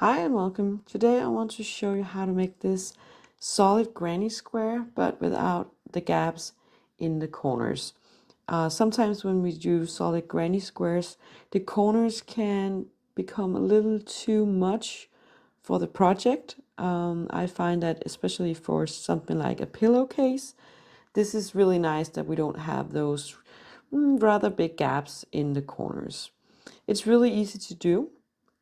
Hi and welcome. Today I want to show you how to make this solid granny square but without the gaps in the corners. Sometimes when we do solid granny squares, the corners can become a little too much for the project. I find that especially for something like a pillowcase, this is really nice that we don't have those rather big gaps in the corners. It's really easy to do.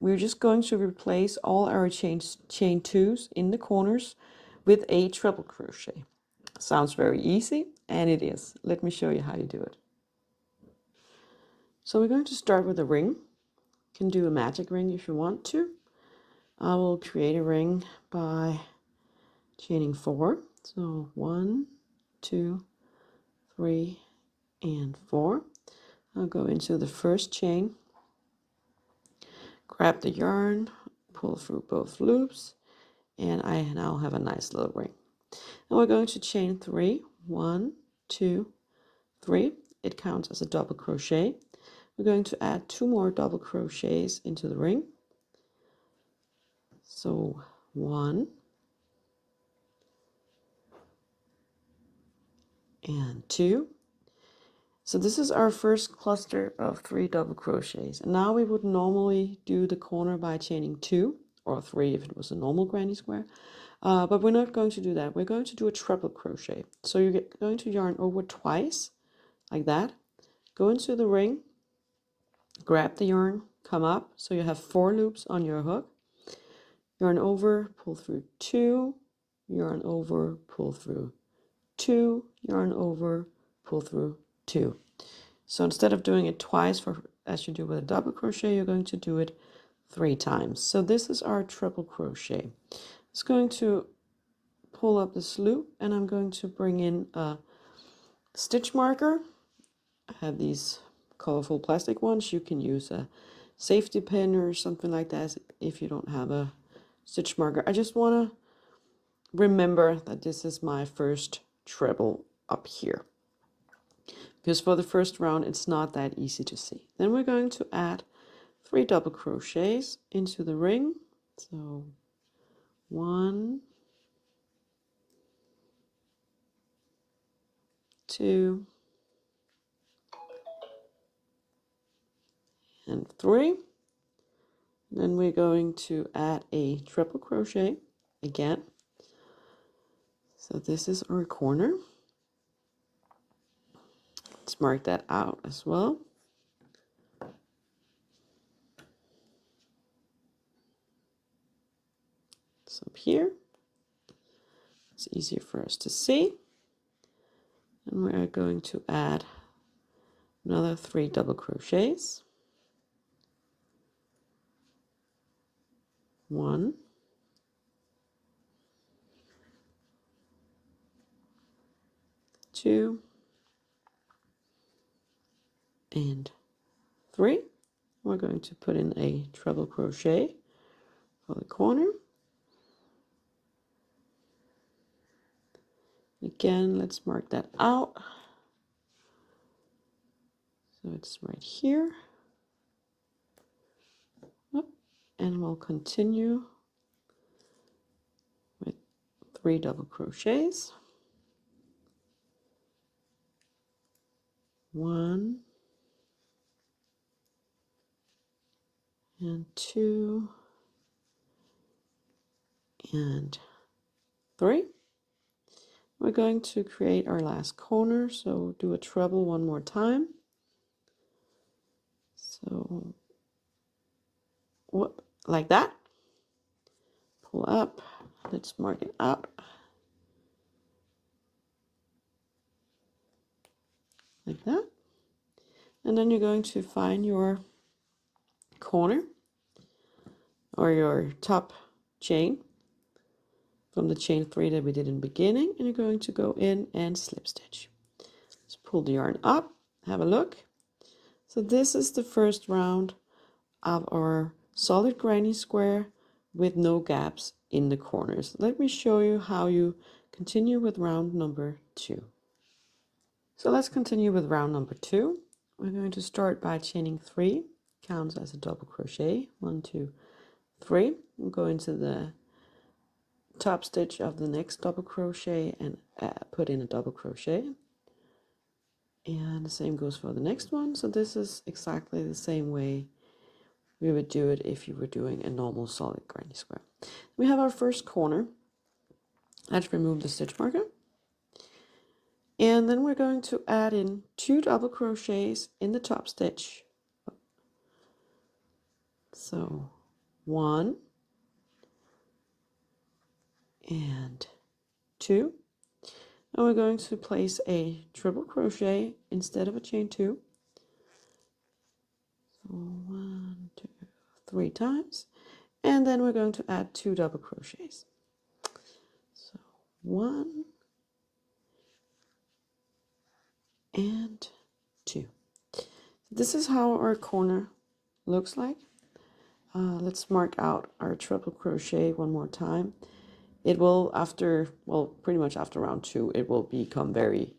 We're just going to replace all our chain twos in the corners with a treble crochet. Sounds very easy, and it is. Let me show you how you do it. So we're going to start with a ring. You can do a magic ring if you want to. I will create a ring by chaining 4. So 1, 2, 3, and 4. I'll go into the first chain, grab the yarn, pull through both loops, and I now have a nice little ring. And we're going to chain 3. 1, 2, 3. It counts as a double crochet. We're going to add 2 more double crochets into the ring. So 1 and 2. So this is our first cluster of 3 double crochets. And now we would normally do the corner by chaining 2 or 3 if it was a normal granny square. But we're not going to do that. We're going to do a treble crochet. So you're going to yarn over twice, like that. Go into the ring, grab the yarn, come up. So you have 4 loops on your hook. Yarn over, pull through 2, yarn over, pull through 2, yarn over, pull through 2. So instead of doing it twice as you do with a double crochet, you're going to do it 3 times. So this is our treble crochet. It's going to pull up this loop, and I'm going to bring in a stitch marker. I have these colorful plastic ones. You can use a safety pin or something like that if you don't have a stitch marker. I just want to remember that this is my first treble up here, because for the first round it's not that easy to see. Then we're going to add 3 double crochets into the ring. So 1, 2, and 3. Then we're going to add a triple crochet again. So this is our corner. Let's mark that out as well. So up here, it's easier for us to see. And we're going to add another 3 double crochets. 1, 2, and 3. We're going to put in a treble crochet for the corner. Again, let's mark that out. So it's right here. And we'll continue with 3 double crochets. 1 and 2 and 3. We're going to create our last corner, so do a treble one more time. So whoop, like that. Pull up. Let's mark it up. Like that. And then you're going to find your corner or your top chain from the chain 3 that we did in the beginning, and you're going to go in and slip stitch. Let's pull the yarn up, have a look. So this is the first round of our solid granny square with no gaps in the corners. Let me show you how you continue with round number 2. So let's continue with round number 2. We're going to start by chaining 3, counts as a double crochet, 1, 2, 3, we'll go into the top stitch of the next double crochet and put in a double crochet, and the same goes for the next one. So this is exactly the same way we would do it if you were doing a normal solid granny square. We have our first corner. Let's remove the stitch marker, and then we're going to add in 2 double crochets in the top stitch. So 1 and 2, and we're going to place a triple crochet instead of a chain 2. So 1, 2, 3 times, and then we're going to add 2 double crochets. So 1 and 2. This is how our corner looks like. Let's mark out our triple crochet one more time. It will, after, well, pretty much after round 2, it will become very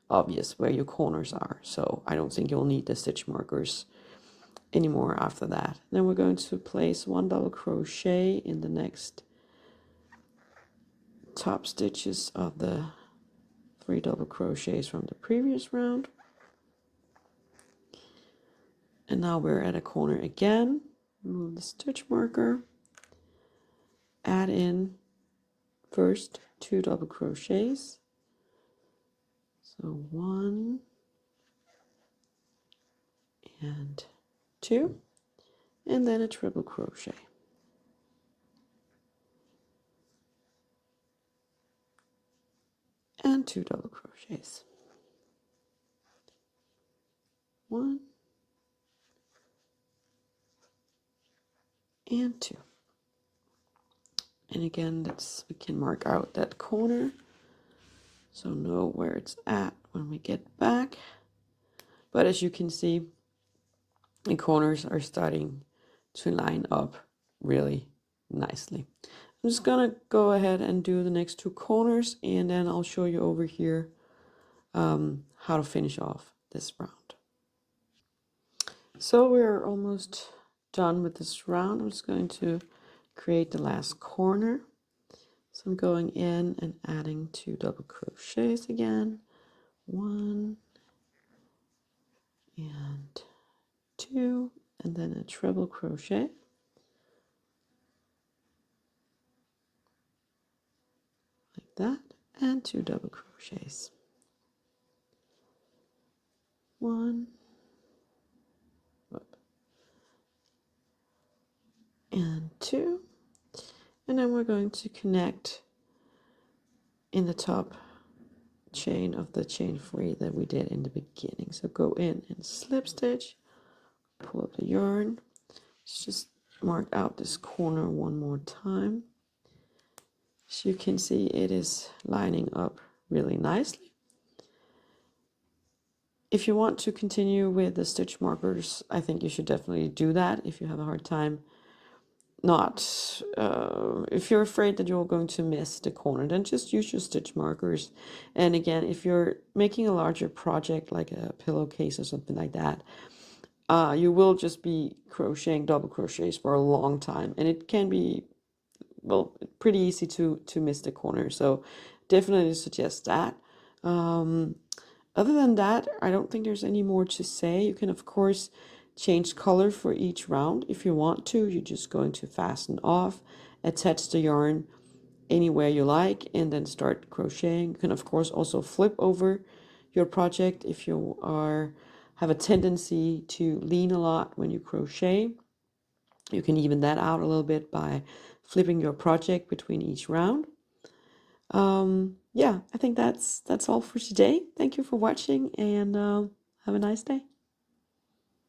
obvious where your corners are. So I don't think you'll need the stitch markers anymore after that. Then we're going to place 1 double crochet in the next top stitches of the 3 double crochets from the previous round. And now we're at a corner again. Remove the stitch marker, add in first 2 double crochets. So 1 and 2, and then a triple crochet. And 2 double crochets. 1 and 2. And again, we can mark out that corner so know where it's at when we get back. But as you can see, the corners are starting to line up really nicely. I'm just gonna go ahead and do the next 2 corners, and then I'll show you over here how to finish off this round. So we're almost done with this round. I'm just going to create the last corner. So I'm going in and adding 2 double crochets again. 1 and 2, and then a treble crochet. Like that, and 2 double crochets. 1 and 2, and then we're going to connect in the top chain of the chain 3 that we did in the beginning. So go in and slip stitch, pull up the yarn. Let's just mark out this corner one more time. As you can see, it is lining up really nicely. If you want to continue with the stitch markers, I think you should definitely do that. If you have a hard time if you're afraid that you're going to miss the corner, then just use your stitch markers. And again, if you're making a larger project like a pillowcase or something like that, you will just be crocheting double crochets for a long time, and it can be, well, pretty easy to miss the corner. So definitely suggest that. Other than that, I don't think there's any more to say. You can, of course, change color for each round if you want to. You're just going to fasten off, attach the yarn anywhere you like, and then start crocheting. You can, of course, also flip over your project if you have a tendency to lean a lot when you crochet. You can even that out a little bit by flipping your project between each round. Yeah, I think that's all for today. Thank you for watching, and have a nice day.